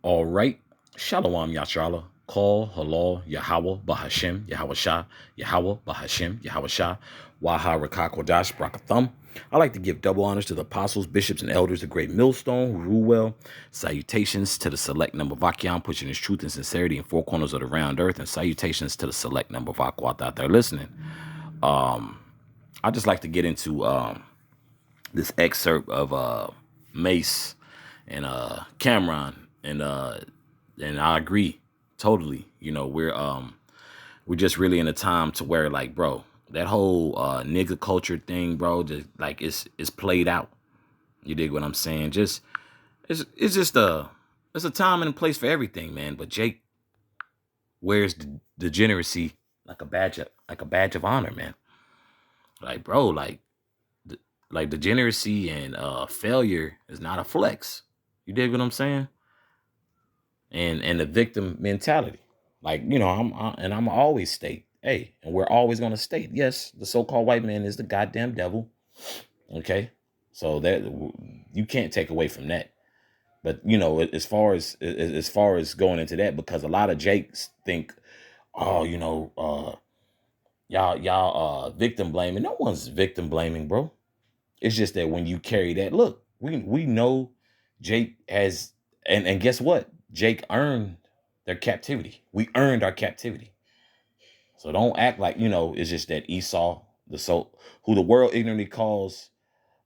All right. Shalom Yashrala. Call Halal Yahweh Bahashem Yahweh Shah Yahweh Bahashem Yahweh Shah Waha Rakak Kodash Brakathum. I like to give double honors to the apostles, bishops, and elders, the great millstone who rule well. Salutations to the select number of Akyam, pushing his truth and sincerity in four corners of the round earth. And salutations to the select number of Akwat out there listening. I just like to get into this excerpt of Mace and Cameron and I agree totally. You know, we're just really in a time to where like, bro, that whole nigga culture thing, bro, just like it's played out. You dig what I'm saying? Just it's just it's a time and a place for everything, man. But Jake wears the degeneracy like a badge of honor, man. Like, bro, like degeneracy and failure is not a flex. You dig what I'm saying? And the victim mentality. Like, you know, I'm always state, hey, and we're always gonna state, yes, the so-called white man is the goddamn devil. Okay. So that you can't take away from that. But you know, as far as going into that, because a lot of Jakes think, oh, you know, y'all victim blaming. No one's victim blaming, bro. It's just that when you carry that, look, we know Jake has, and guess what? Jake earned their captivity. We earned our captivity. So don't act like, you know, it's just that Esau, who the world ignorantly calls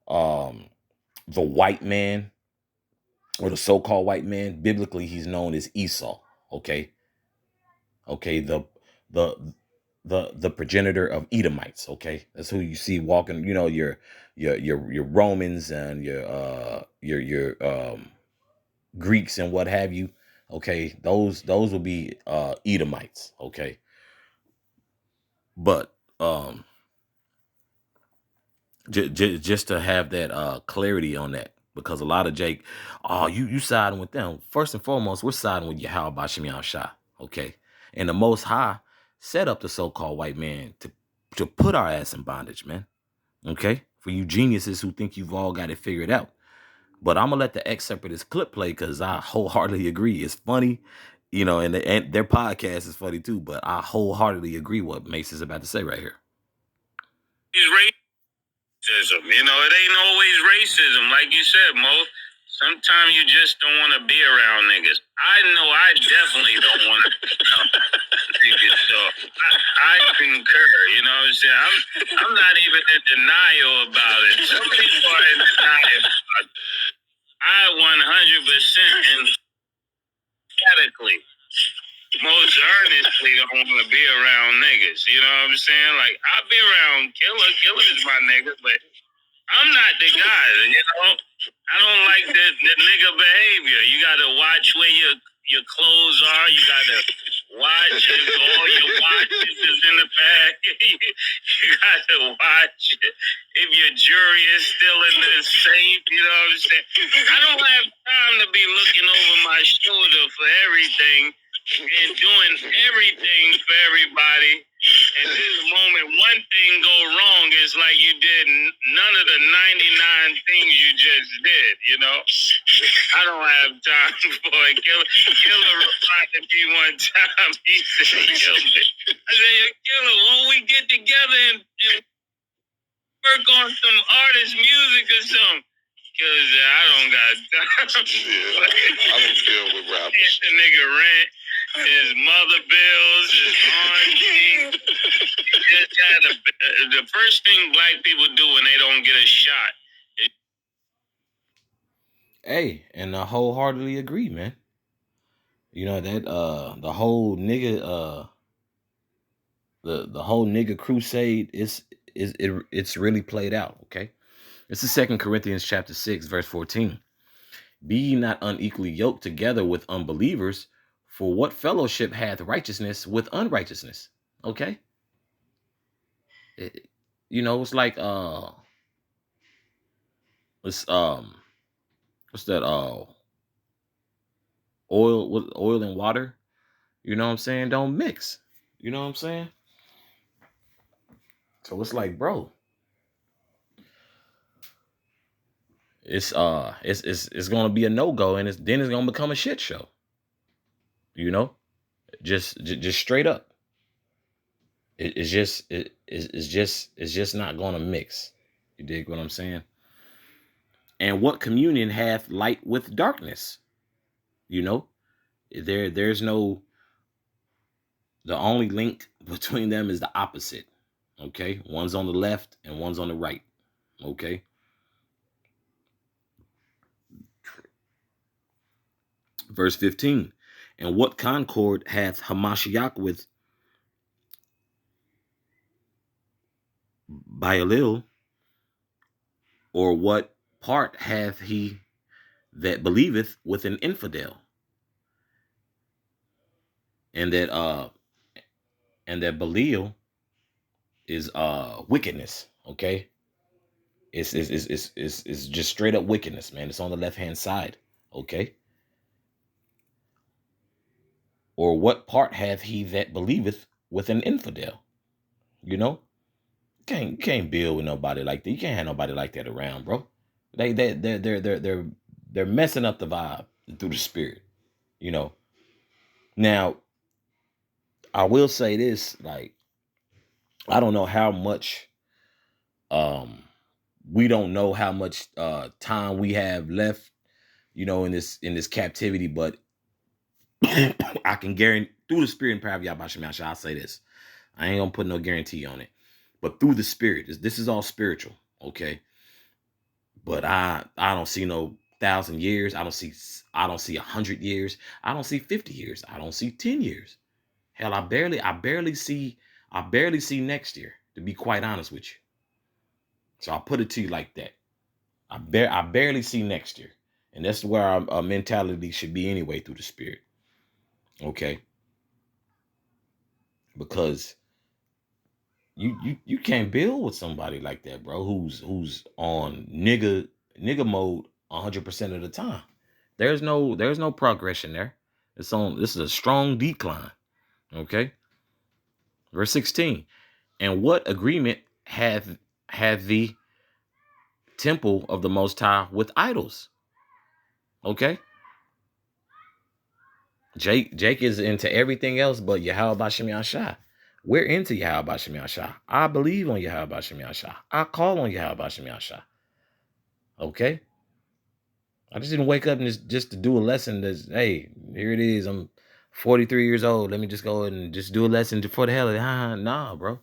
um the white man, or the so-called white man. Biblically, he's known as Esau. Okay. Okay, the the progenitor of Edomites. Okay, that's who you see walking. You know, your Romans and your Greeks and what have you. Okay, those will be Edomites. Okay, but just to have that clarity on that, because a lot of Jake, oh, you siding with them. First and foremost, we're siding with Yahweh Bashim Shah. Okay, and the Most High set up the so-called white man to put our ass in bondage, man. Okay, for you geniuses who think you've all got it figured out. But I'm gonna let the excerpt of this clip play because I wholeheartedly agree. It's funny, you know, and their podcast is funny too. But I wholeheartedly agree what Mace is about to say right here. Racism, you know, it ain't always racism, like you said, Mo. Sometimes you just don't want to be around niggas. I know I definitely don't want to be around niggas, so I concur. You know what I'm saying? I'm not even in denial about it. Some people are in denial about it. I 100% emphatically, most earnestly don't want to be around niggas. You know what I'm saying? Like, I'll be around Killer. Killer is my nigga, but I'm not the guy, you know. I don't like the nigga behavior. You gotta watch where your clothes are. You gotta watch if all your watches is in the bag. You gotta watch if your jewelry is still in the safe. You know what I'm saying? I don't have time to be looking over my shoulder for everything and doing everything for everybody. And in the moment one thing go wrong, it's like you did none of the 99 things you just did, you know? I don't have time for it. Killer replied to me one time. He said, I said, Killer, won't we get together and work on some artist music or something? Because I don't got time. Yeah, I don't deal with rappers. The nigga rent, his mother bills, his auntie. The first thing black people do when they don't get a shot. Hey, and I wholeheartedly agree, man. You know that the whole nigga the whole nigga crusade it's really played out. Okay, this is 2 Corinthians chapter 6 verse 14. Be ye not unequally yoked together with unbelievers, for what fellowship hath righteousness with unrighteousness? Okay, you know, it's like it's what's that oil and water, you know what I'm saying, don't mix. You know what I'm saying? So it's like, bro, it's gonna be a no-go, and then it's gonna become a shit show. You know, just straight up. It's just not gonna mix. You dig what I'm saying? And what communion hath light with darkness? You know, there's no, the only link between them is the opposite. Okay, one's on the left and one's on the right. Okay. Verse 15. And what concord hath Hamashiach with Baalil, or what part hath he that believeth with an infidel? And that Belial is wickedness. Okay. It's just straight up wickedness, man. It's on the left hand side. Okay. Or what part hath he that believeth with an infidel? You know, you can't build with nobody like that. You can't have nobody like that around, bro. They're messing up the vibe through the spirit. You know. Now, I will say this, like, I don't know how much we don't know how much time we have left, you know, in this captivity, but I can guarantee through the spirit and power of Yahweh, I'll say this. I ain't gonna put no guarantee on it, but through the spirit, this is all spiritual, okay? But I don't see no 1,000 years. I don't see 100 years. I don't see 50 years. I don't see 10 years. Hell, I barely see next year, to be quite honest with you. So I'll put it to you like that. I barely see next year. And that's where our mentality should be anyway, through the spirit. Okay. Because you can't build with somebody like that, bro, who's on nigga mode 100% of the time. There's no progression there. This is a strong decline. Okay. Verse 16. And what agreement have the temple of the Most High with idols? Okay. Jake is into everything else but Yahweh Bashem Yashah. We're into Yahweh Bashem Yashah. I believe on Yahweh Bashem Yashah. I call on Yahweh Bashem Yashah. Okay. I just didn't wake up and just to do a lesson that's, hey, here it is. I'm 43 years old. Let me just go and just do a lesson for the hell of it. Nah, bro.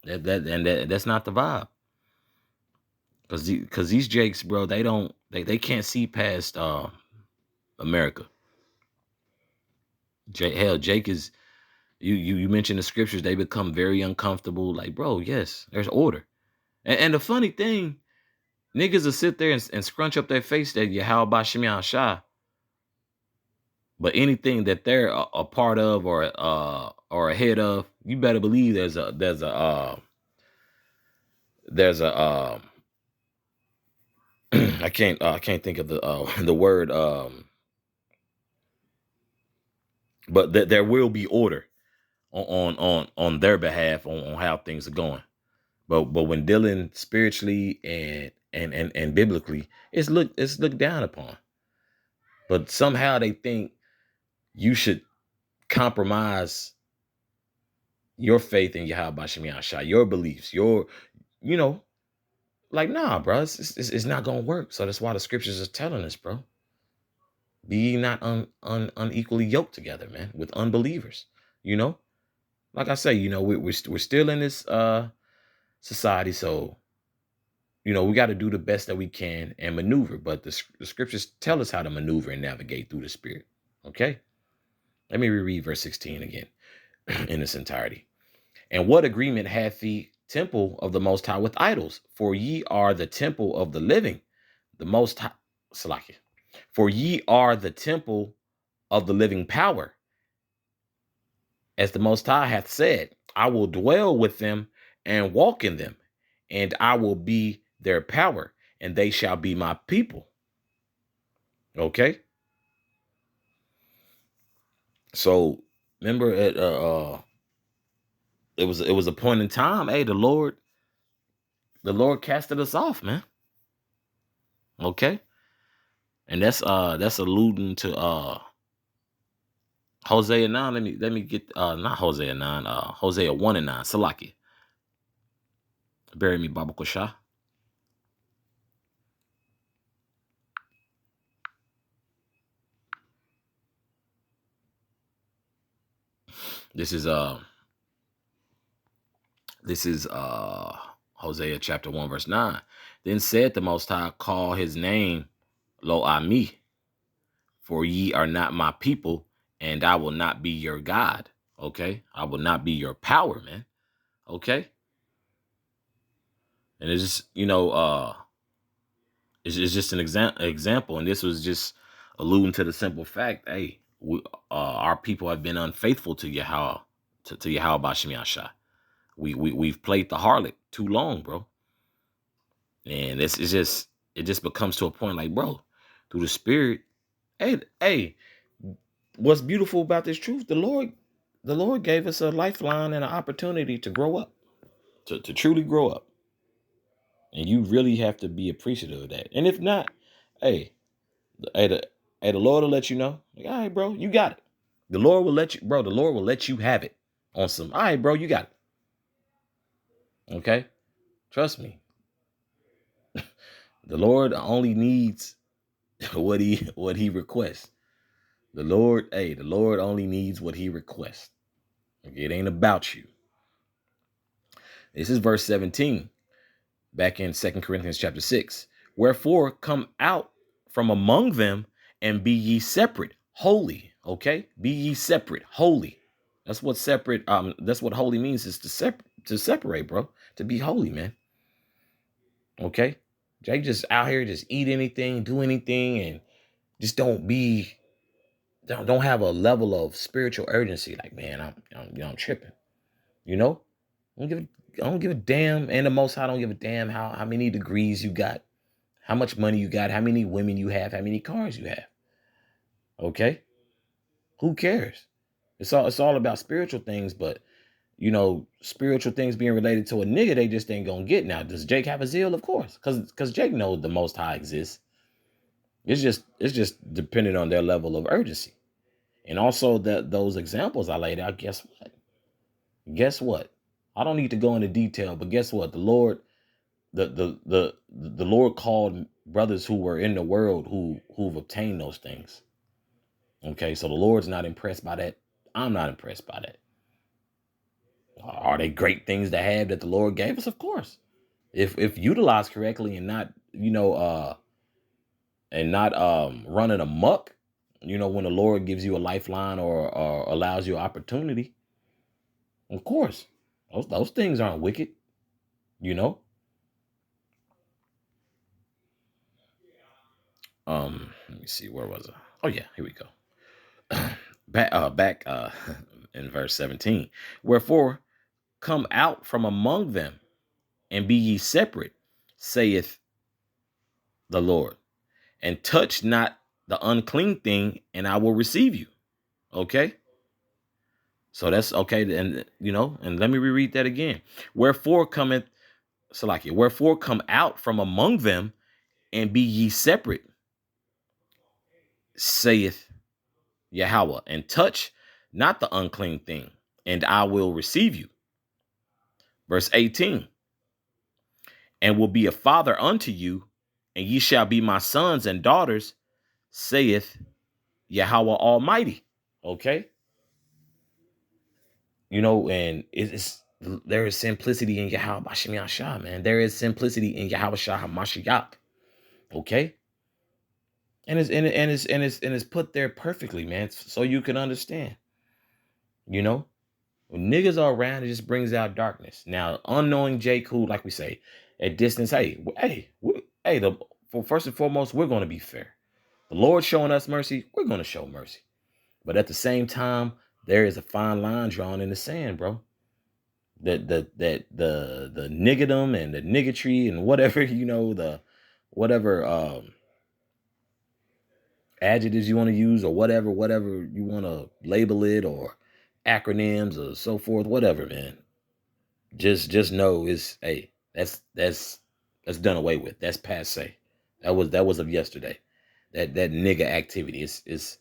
That's not the vibe. Cause these Jakes, bro, they can't see past America. Jake is, you mentioned the scriptures, they become very uncomfortable. Like, bro, yes, there's order. And the funny thing, niggas will sit there and scrunch up their face that Yahweh Bashem Shah. But anything that they're a part of or a head of, you better believe there's a I can't think of the word but there will be order on their behalf on how things are going. But when dealing spiritually and biblically, it's looked down upon. But somehow they think you should compromise your faith in Yahweh Bashem Yahshua, your beliefs, like, nah, bro, it's not gonna work. So that's why the scriptures are telling us, bro, be ye not unequally yoked together, man, with unbelievers. Like I say, we're still in this society, so we got to do the best that we can and maneuver. But the scriptures tell us how to maneuver and navigate through the spirit. Okay, let me reread verse 16 again in its entirety. And what agreement hath the temple of the Most High with idols? For ye are the temple of the living, the Most High. Salakia. For ye are the temple of the living power. As the Most High hath said, I will dwell with them and walk in them, and I will be their power, and they shall be my people. Okay. So remember, it was a point in time. Hey, the Lord casted us off, man. Okay. And that's alluding to Hosea 9. Let me get not Hosea 9, Hosea 1 and 9. Salaki. Bury me, Baba Kosha. This is Hosea chapter 1, verse 9. Then said the Most High, call his name Lo Ami, for ye are not my people, and I will not be your God. Okay, I will not be your power, man. Okay, and it's just, it's just an example, and this was just alluding to the simple fact, hey, our people have been unfaithful to Yahweh, to Yahweh Bashim Yashai. We've played the harlot too long, bro. And it just becomes to a point like, bro, through the Spirit, hey, what's beautiful about this truth? The Lord gave us a lifeline and an opportunity to grow up, to truly grow up. And you really have to be appreciative of that. And if not, hey, the Lord will let you know. Like, all right, bro, you got it. The Lord will let you, bro. The Lord will let you have it on some. All right, bro, you got it. Okay, trust me. The Lord only needs what he requests. The Lord only needs what he requests. Okay, it ain't about you. This is verse 17, back in 2 Corinthians chapter 6. Wherefore come out from among them and be ye separate, holy. Okay, be ye separate, holy. That's what separate. That's what holy means, is to separate, bro. To be holy, man. Okay, Jake just out here just eat anything, do anything, and just don't have a level of spiritual urgency. Like, man, I'm tripping. You know, I don't give a damn, and the Most High don't give a damn how many degrees you got, how much money you got, how many women you have, how many cars you have. Okay, who cares? It's all about spiritual things, but spiritual things being related to a nigga, they just ain't gonna get. Now, does Jake have a zeal? Of course, because Jake knows the Most High exists. It's just dependent on their level of urgency, and also that those examples I laid out. Guess what? I don't need to go into detail, but guess what? The Lord, the Lord called brothers who were in the world who've obtained those things. Okay, so the Lord's not impressed by that. I'm not impressed by that. Are they great things to have that the Lord gave us? Of course. If utilized correctly and not, running amok, when the Lord gives you a lifeline or allows you opportunity, of course, those things aren't wicked, Let me see, where was I? Oh yeah, here we go. back in verse 17. Wherefore come out from among them and be ye separate, saith the Lord, and touch not the unclean thing, and I will receive you. Okay. So that's okay. And and let me reread that again. Wherefore come out from among them and be ye separate, saith Yahweh, and touch not the unclean thing, and I will receive you. Verse 18. And will be a father unto you, and ye shall be my sons and daughters, saith Yahweh Almighty. Okay. And there is simplicity in Yahweh Bashim Yashah, man. There is simplicity in Yahweh Shah HaMashiach. Okay. And it's put there perfectly, man, so you can understand. When niggas are around, it just brings out darkness. Now, unknowing Jake, who, like we say, at distance, first and foremost, we're going to be fair. The Lord showing us mercy, we're going to show mercy. But at the same time, there is a fine line drawn in the sand, bro. The niggadom and the niggatry and whatever, the whatever adjectives you want to use, or whatever you want to label it, or acronyms or so forth, whatever, man. Just know that's done away with. That's passe. That was of yesterday. That nigga activity is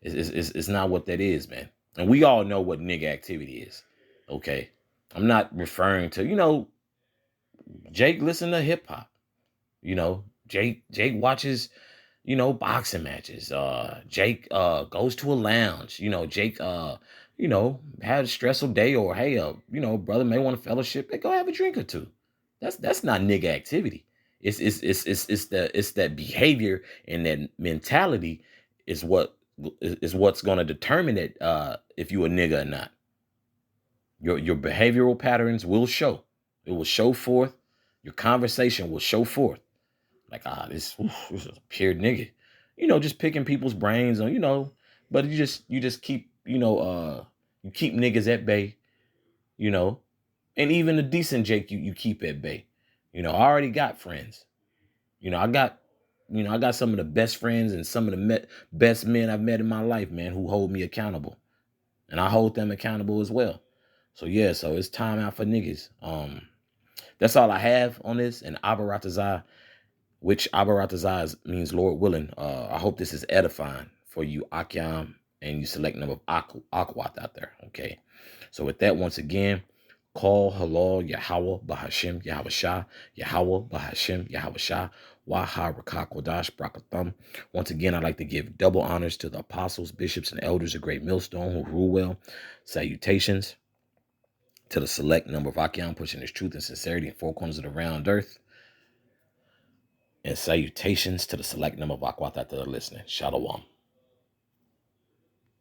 It's not what that is, man. And we all know what nigga activity is. Okay. I'm not referring to, Jake listen to hip hop. Jake watches, boxing matches. Jake goes to a lounge. Jake had a stressful day, or hey, brother may want a fellowship. Hey, go have a drink or two. That's not nigga activity. It's that behavior and that mentality is what's going to determine it if you a nigga or not. Your behavioral patterns will show. It will show forth. Your conversation will show forth. Like, this is a pure nigga. Just picking people's brains on, but you just keep, you keep niggas at bay, and even the decent Jake you keep at bay. I already got friends. I got some of the best friends and some of the best men I've met in my life, man, who hold me accountable. And I hold them accountable as well. So yeah, so it's time out for niggas. That's all I have on this. And Abaratazai, which Abaratazai means Lord willing. I hope this is edifying for you, Akyam, and you select number of Akwat out there. Okay. So with that, once again, call halal Yahweh Bahashim Yahweh Shah, Yahweh Bahashim Yahweh Shah, Waha Rakak Wadash Brakathum. Once again, I'd like to give double honors to the apostles, bishops, and elders of Great Millstone who rule well. Salutations to the select number of Akyam pushing his truth and sincerity in four corners of the round earth. And salutations to the select number of Akwat that are listening. Shalom.